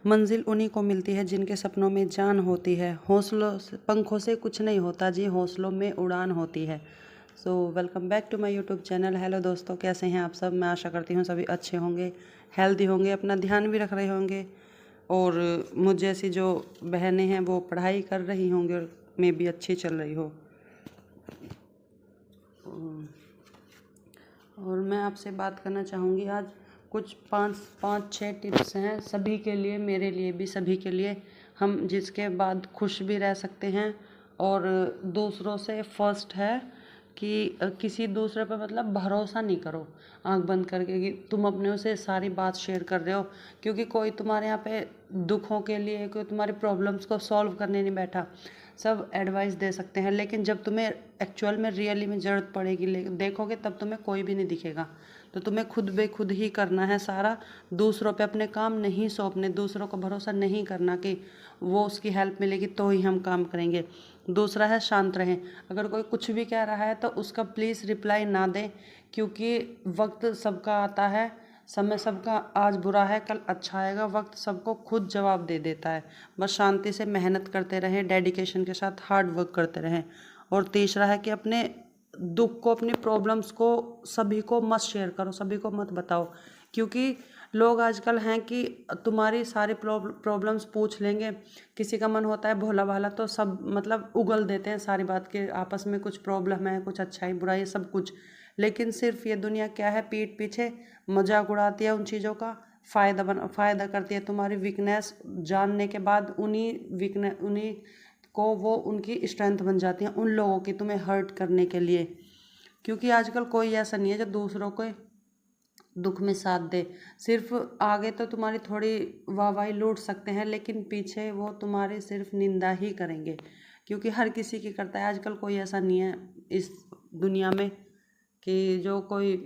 मंजिल उन्हीं को मिलती है जिनके सपनों में जान होती है। हौसलों से पंखों से कुछ नहीं होता जी, हौसलों में उड़ान होती है। So welcome back to my YouTube channel. Hello दोस्तों, कैसे हैं आप सब? मैं आशा करती हूँ सभी अच्छे होंगे, हेल्दी होंगे, अपना ध्यान भी रख रहे होंगे। और मुझ जैसी जो बहनें हैं वो पढ़ाई कर रही होंगी और मैं भी अच्छी चल रही हो। और मैं आपसे बात करना चाहूँगी आज कुछ पाँच छः टिप्स हैं सभी के लिए, मेरे लिए भी, सभी के लिए, हम जिसके बाद खुश भी रह सकते हैं। और दूसरों से फर्स्ट है कि किसी दूसरे पर मतलब भरोसा नहीं करो आंख बंद करके कि तुम अपने उसे सारी बात शेयर कर रहे हो, क्योंकि कोई तुम्हारे यहाँ पे दुखों के लिए, कोई तुम्हारी प्रॉब्लम्स को सॉल्व करने नहीं बैठा। सब एडवाइस दे सकते हैं, लेकिन जब तुम्हें एक्चुअल में रियली में ज़रूरत पड़ेगी देखोगे तब तुम्हें कोई भी नहीं दिखेगा। तो तुम्हें खुद बे खुद ही करना है सारा। दूसरों पे अपने काम नहीं सौंपने, दूसरों को भरोसा नहीं करना कि वो उसकी हेल्प मिलेगी तो ही हम काम करेंगे। दूसरा है शांत रहें। अगर कोई कुछ भी कह रहा है तो उसका प्लीज़ रिप्लाई ना दें, क्योंकि वक्त सबका आता है, समय सबका आज बुरा है कल अच्छा आएगा, वक्त सबको खुद जवाब दे देता है। बस शांति से मेहनत करते रहें, डेडिकेशन के साथ हार्ड वर्क करते रहें। और तीसरा है कि अपने दुख को, अपनी प्रॉब्लम्स को सभी को मत शेयर करो, सभी को मत बताओ, क्योंकि लोग आजकल हैं कि तुम्हारी सारी प्रॉब्लम्स पूछ लेंगे। किसी का मन होता है भोला भाला तो सब मतलब उगल देते हैं सारी बात के, आपस में कुछ प्रॉब्लम है, कुछ अच्छाई बुराई सब कुछ। लेकिन सिर्फ ये दुनिया क्या है, पीठ पीछे मजाक उड़ाती है उन चीज़ों का, फ़ायदा करती है। तुम्हारी वीकनेस जानने के बाद उन्हीं को वो उनकी स्ट्रेंथ बन जाती हैं, उन लोगों की तुम्हें हर्ट करने के लिए। क्योंकि आजकल कोई ऐसा नहीं है जो दूसरों को दुख में साथ दे। सिर्फ आगे तो तुम्हारी थोड़ी वाहवाही लूट सकते हैं, लेकिन पीछे वो तुम्हारी सिर्फ निंदा ही करेंगे, क्योंकि हर किसी की करता है। आजकल कोई ऐसा नहीं है इस दुनिया में कि जो कोई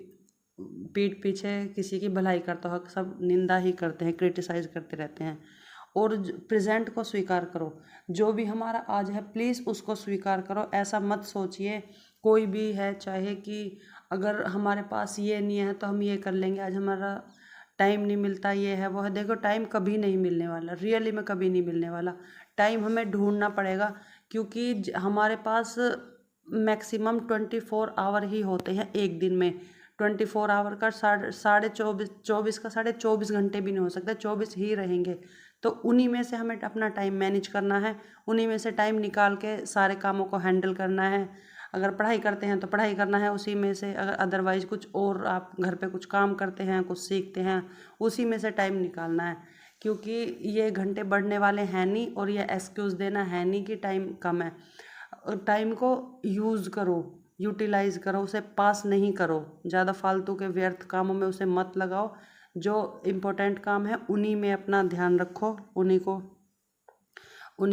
पीठ पीछे किसी की भलाई करता हो। सब निंदा ही करते हैं, क्रिटिसाइज करते रहते हैं। और प्रेजेंट को स्वीकार करो, जो भी हमारा आज है प्लीज़ उसको स्वीकार करो। ऐसा मत सोचिए कोई भी है, चाहे कि अगर हमारे पास ये नहीं है तो हम ये कर लेंगे, आज हमारा टाइम नहीं मिलता, ये है वो है। देखो टाइम कभी नहीं मिलने वाला, रियली में कभी नहीं मिलने वाला। टाइम हमें ढूंढना पड़ेगा, क्योंकि हमारे पास मैक्सिमम 24 आवर ही होते हैं एक दिन में। 24 आवर का साढ़े 24 का 24.5 घंटे भी नहीं हो सकता, 24 ही रहेंगे। तो उन्हीं में से हमें अपना टाइम मैनेज करना है, उन्हीं में से टाइम निकाल के सारे कामों को हैंडल करना है। अगर पढ़ाई करते हैं तो पढ़ाई करना है उसी में से, अगर अदरवाइज़ कुछ और आप घर पे कुछ काम करते हैं, कुछ सीखते हैं, उसी में से टाइम निकालना है। क्योंकि ये घंटे बढ़ने वाले हैं नहीं, और ये एक्सक्यूज़ देना है नहीं कि टाइम कम है। टाइम को यूज़ करो, यूटिलाइज़ करो, उसे पास नहीं करो। ज़्यादा फालतू के व्यर्थ कामों में उसे मत लगाओ। जो इम्पोर्टेंट काम है उन्हीं में अपना ध्यान रखो, उन्हीं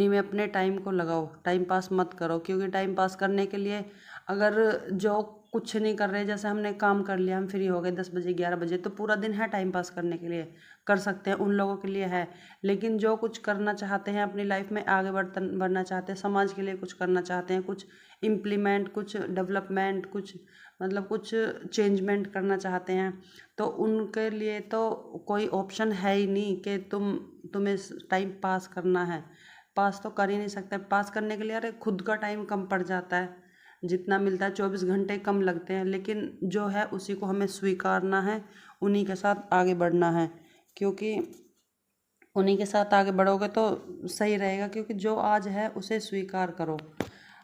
में अपने टाइम को लगाओ। टाइम पास मत करो, क्योंकि टाइम पास करने के लिए अगर जो कुछ नहीं कर रहे, जैसे हमने काम कर लिया, हम फ्री हो गए 10 बजे 11 बजे, तो पूरा दिन है टाइम पास करने के लिए, कर सकते हैं, उन लोगों के लिए है। लेकिन जो कुछ करना चाहते हैं अपनी लाइफ में, आगे बढ़ना चाहते हैं, समाज के लिए कुछ करना चाहते हैं, कुछ इम्प्लीमेंट, कुछ डेवलपमेंट, कुछ मतलब कुछ चेंजमेंट करना चाहते हैं, तो उनके लिए तो कोई ऑप्शन है ही नहीं कि तुम्हें टाइम पास करना है। पास तो कर ही नहीं सकते। पास करने के लिए अरे खुद का टाइम कम पड़ जाता है, जितना मिलता है 24 घंटे कम लगते हैं, लेकिन जो है उसी को हमें स्वीकारना है, उन्हीं के साथ आगे बढ़ना है। क्योंकि उन्हीं के साथ आगे बढ़ोगे तो सही रहेगा, क्योंकि जो आज है उसे स्वीकार करो।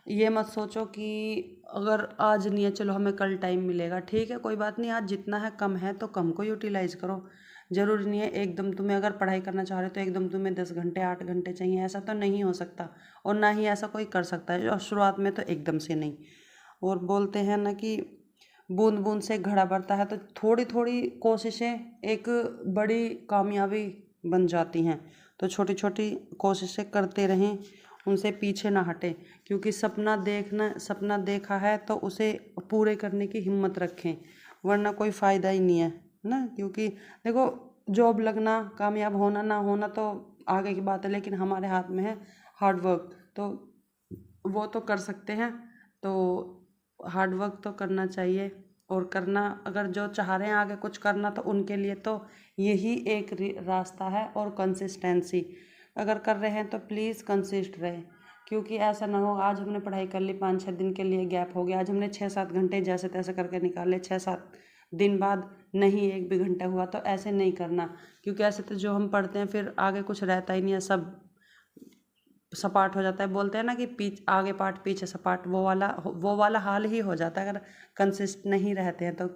ये मत सोचो कि अगर आज नहीं है चलो हमें कल टाइम मिलेगा, ठीक है कोई बात नहीं, आज जितना है कम है तो कम को यूटिलाइज करो। ज़रूरी नहीं है एकदम तुम्हें, अगर पढ़ाई करना चाह रहे हो तो एकदम तुम्हें 10 घंटे 8 घंटे चाहिए, ऐसा तो नहीं हो सकता। और ना ही ऐसा कोई कर सकता है, और शुरुआत में तो एकदम से नहीं। और बोलते हैं ना कि बूंद बूंद से घड़ा भरता है, तो थोड़ी थोड़ी कोशिशें एक बड़ी कामयाबी बन जाती हैं। तो छोटी छोटी कोशिशें करते रहें, उनसे पीछे ना हटें, क्योंकि सपना देखा है तो उसे पूरे करने की हिम्मत रखें, वरना कोई फ़ायदा ही नहीं है ना। क्योंकि देखो जॉब लगना, कामयाब होना ना होना तो आगे की बात है, लेकिन हमारे हाथ में है हार्ड वर्क, तो वो तो कर सकते हैं। तो हार्ड वर्क तो करना चाहिए, और करना, अगर जो चाह रहे हैं आगे कुछ करना तो उनके लिए तो यही एक रास्ता है। और कंसिस्टेंसी अगर कर रहे हैं तो प्लीज़ कंसिस्ट रहें, क्योंकि ऐसा ना हो आज हमने पढ़ाई कर ली, 5-6 दिन के लिए गैप हो गया, आज हमने 6-7 घंटे जैसे तैसे करके निकाले, 6-7 दिन बाद नहीं 1 भी घंटा हुआ, तो ऐसे नहीं करना। क्योंकि ऐसे तो जो हम पढ़ते हैं फिर आगे कुछ रहता ही नहीं है, सब सपाट हो जाता है। बोलते हैं ना कि आगे पाठ पीछे सपाट, वो वाला हाल ही हो जाता है अगर कंसिस्ट नहीं रहते हैं तो।